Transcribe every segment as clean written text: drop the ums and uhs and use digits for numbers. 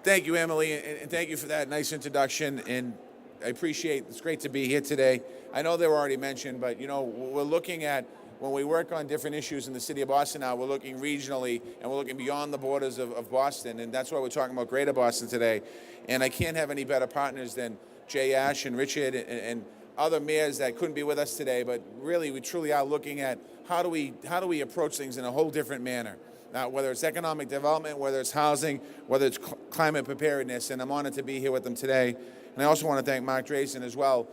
Thank you, Emily, and thank you for that nice introduction. And I appreciate it's great to be here today. I know they were already mentioned, but we're looking at when we work on different issues in the city of Boston now, we're looking regionally and we're looking beyond the borders of Boston, and that's why we're talking about Greater Boston today. And I can't have any better partners than Jay Ash and Richard and other mayors that couldn't be with us today. But really, we truly are looking at how do we approach things in a whole different manner. Whether it's economic development, whether it's housing, whether it's climate preparedness, and I'm honored to be here with them today. And I also want to thank Mark Drazen as well,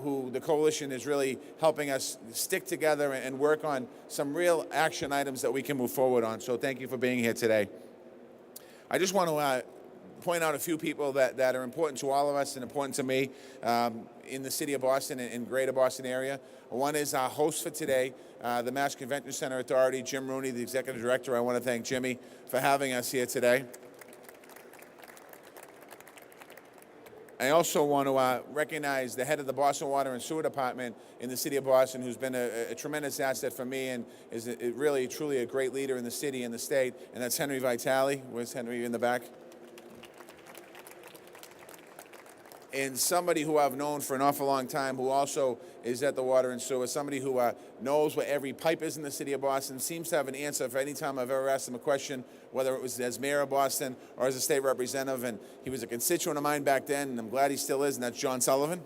who the coalition is really helping us stick together and work on some real action items that we can move forward on. So thank you for being here today. I just want to point out a few people that are important to all of us and important to me in the city of Boston and Greater Boston area. One is our host for today, the Mass Convention Center Authority, Jim Rooney, the Executive Director. I want to thank Jimmy for having us here today. I also want to recognize the head of the Boston Water and Sewer Department in the city of Boston, who's been a tremendous asset for me and is really, truly a great leader in the city and the state, and that's Henry Vitale. Where's Henry in the back? And somebody who I've known for an awful long time, who also is at the Water and Sewer, somebody who knows where every pipe is in the city of Boston, seems to have an answer for any time I've ever asked him a question, whether it was as mayor of Boston or as a state representative. And he was a constituent of mine back then, and I'm glad he still is, and that's John Sullivan.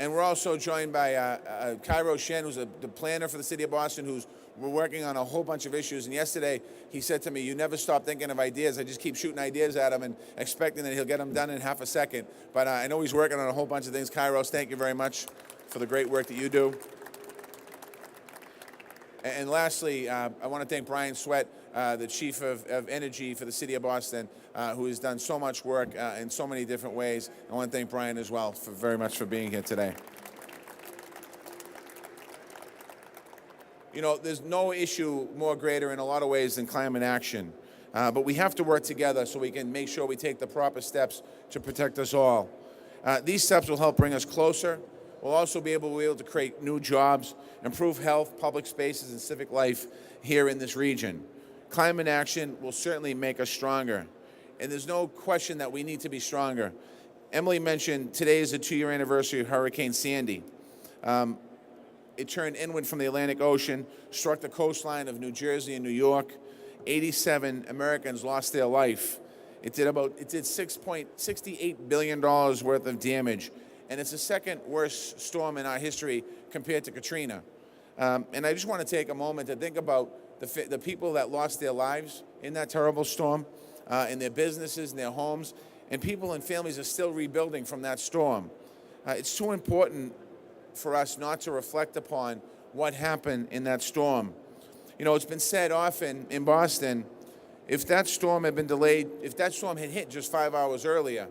And we're also joined by Cairo Shen, who's the planner for the city of Boston, we're working on a whole bunch of issues. And yesterday he said to me, "You never stop thinking of ideas." I just keep shooting ideas at him and expecting that he'll get them done in half a second. But I know he's working on a whole bunch of things. Kairos, thank you very much for the great work that you do. And lastly, I want to thank Brian Sweat, the Chief of Energy for the City of Boston, who has done so much work in so many different ways. I want to thank Brian as well very much for being here today. There's no issue more greater in a lot of ways than climate action. But we have to work together so we can make sure we take the proper steps to protect us all. These steps will help bring us closer. We'll also be able to create new jobs, improve health, public spaces, and civic life here in this region. Climate action will certainly make us stronger. And there's no question that we need to be stronger. Emily mentioned today is the 2-year anniversary of Hurricane Sandy. It turned inward from the Atlantic Ocean, struck the coastline of New Jersey and New York. 87 Americans lost their life. It did $6.68 billion worth of damage. And it's the second worst storm in our history compared to Katrina. And I just want to take a moment to think about the people that lost their lives in that terrible storm, in their businesses, in their homes, and people and families are still rebuilding from that storm. It's too important for us not to reflect upon what happened in that storm. It's been said often in Boston, if that storm had been delayed, if that storm had hit just 5 hours earlier,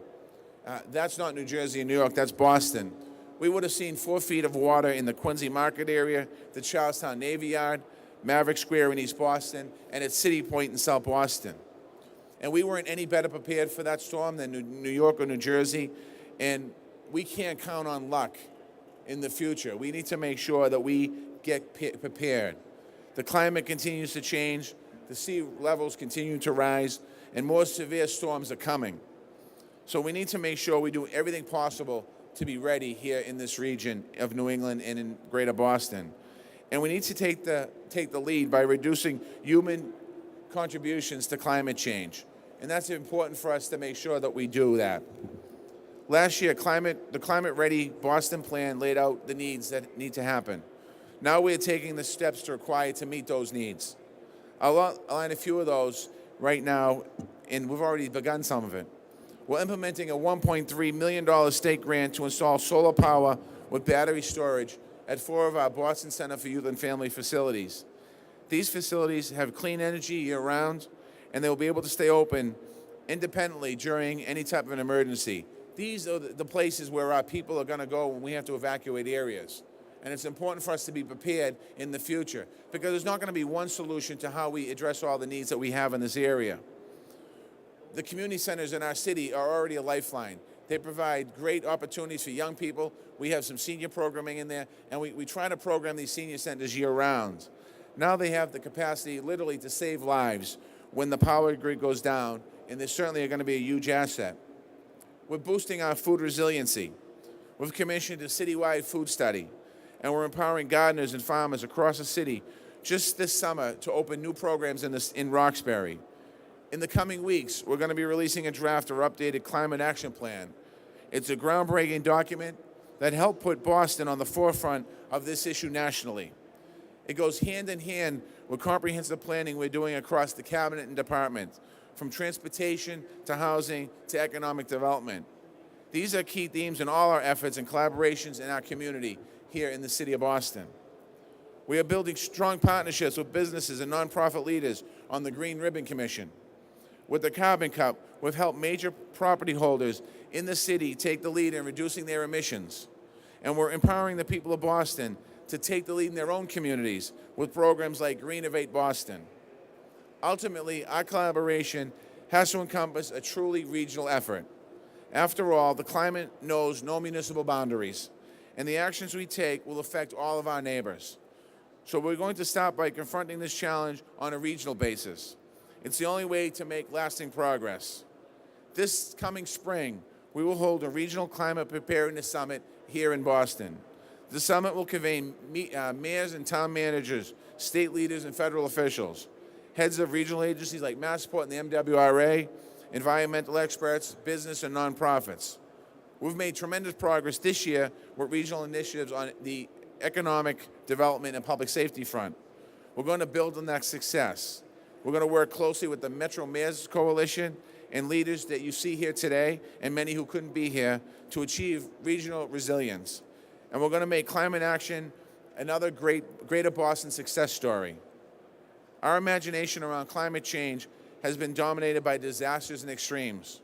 that's not New Jersey and New York, that's Boston. We would have seen 4 feet of water in the Quincy Market area, the Charlestown Navy Yard, Maverick Square in East Boston, and at City Point in South Boston. And we weren't any better prepared for that storm than New York or New Jersey, and we can't count on luck in the future. We need to make sure that we get prepared. The climate continues to change, the sea levels continue to rise, and more severe storms are coming. So we need to make sure we do everything possible to be ready here in this region of New England and in Greater Boston. And we need to take the lead by reducing human contributions to climate change. And that's important for us to make sure that we do that. Last year, the Climate Ready Boston Plan laid out the needs that need to happen. Now we're taking the steps required to meet those needs. I'll outline a few of those right now, and we've already begun some of it. We're implementing a $1.3 million state grant to install solar power with battery storage at 4 of our Boston Center for Youth and Family facilities. These facilities have clean energy year-round, and they will be able to stay open independently during any type of an emergency. These are the places where our people are going to go when we have to evacuate areas. And it's important for us to be prepared in the future, because there's not going to be one solution to how we address all the needs that we have in this area. The community centers in our city are already a lifeline. They provide great opportunities for young people. We have some senior programming in there, and we try to program these senior centers year-round. Now they have the capacity literally to save lives when the power grid goes down, and they certainly are going to be a huge asset. We're boosting our food resiliency. We've commissioned a citywide food study, and we're empowering gardeners and farmers across the city just this summer to open new programs in Roxbury. In the coming weeks, we're going to be releasing a draft or updated climate action plan. It's a groundbreaking document that helped put Boston on the forefront of this issue nationally. It goes hand in hand with comprehensive planning we're doing across the cabinet and department, from transportation to housing to economic development. These are key themes in all our efforts and collaborations in our community here in the city of Boston. We are building strong partnerships with businesses and nonprofit leaders on the Green Ribbon Commission. With the Carbon Cup, we've helped major property holders in the city take the lead in reducing their emissions. And we're empowering the people of Boston to take the lead in their own communities with programs like Greenovate Boston. Ultimately, our collaboration has to encompass a truly regional effort. After all, the climate knows no municipal boundaries, and the actions we take will affect all of our neighbors. So we're going to start by confronting this challenge on a regional basis. It's the only way to make lasting progress. This coming spring, we will hold a regional climate preparedness summit here in Boston. The summit will convene mayors and town managers, state leaders and federal officials, heads of regional agencies like Massport and the MWRA, environmental experts, business and nonprofits. We've made tremendous progress this year with regional initiatives on the economic development and public safety front. We're going to build on that success. We're going to work closely with the Metro Mayors Coalition and leaders that you see here today, and many who couldn't be here, to achieve regional resilience. And we're going to make climate action another Greater Boston success story. Our imagination around climate change has been dominated by disasters and extremes.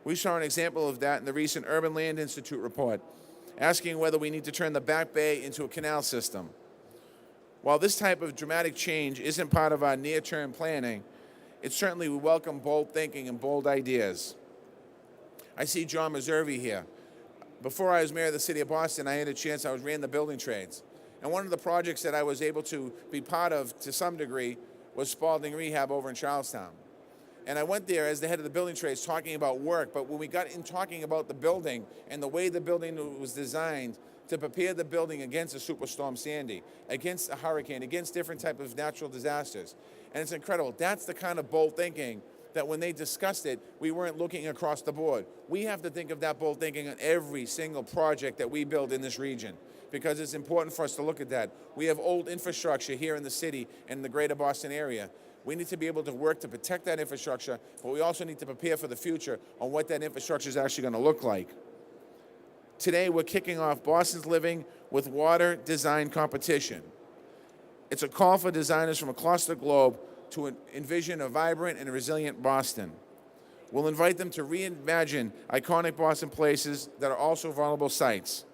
We saw an example of that in the recent Urban Land Institute report, asking whether we need to turn the Back Bay into a canal system. While this type of dramatic change isn't part of our near-term planning, it certainly we welcome bold thinking and bold ideas. I see John Meservey here. Before I was mayor of the city of Boston, I had a chance, ran the building trades. And one of the projects that I was able to be part of to some degree was Spalding Rehab over in Charlestown. And I went there as the head of the building trades talking about work, but when we got in talking about the building and the way the building was designed to prepare the building against a Superstorm Sandy, against a hurricane, against different types of natural disasters. And it's incredible. That's the kind of bold thinking that when they discussed it, we weren't looking across the board. We have to think of that bold thinking on every single project that we build in this region, because it's important for us to look at that. We have old infrastructure here in the city and the greater Boston area. We need to be able to work to protect that infrastructure, but we also need to prepare for the future on what that infrastructure is actually going to look like. Today, we're kicking off Boston's Living with Water Design Competition. It's a call for designers from across the globe to envision a vibrant and resilient Boston. We'll invite them to reimagine iconic Boston places that are also vulnerable sites.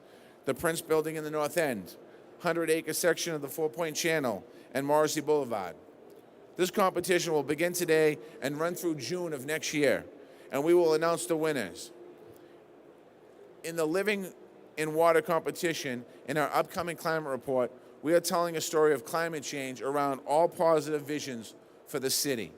The Prince Building in the North End, 100-acre section of the Four Point Channel, and Morrissey Boulevard. This competition will begin today and run through June of next year, and we will announce the winners. In the Living in Water competition, in our upcoming climate report, we are telling a story of climate change around all positive visions for the city.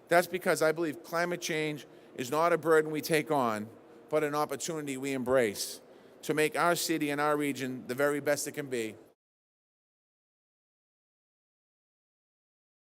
That's because I believe climate change is not a burden we take on, but an opportunity we embrace to make our city and our region the very best it can be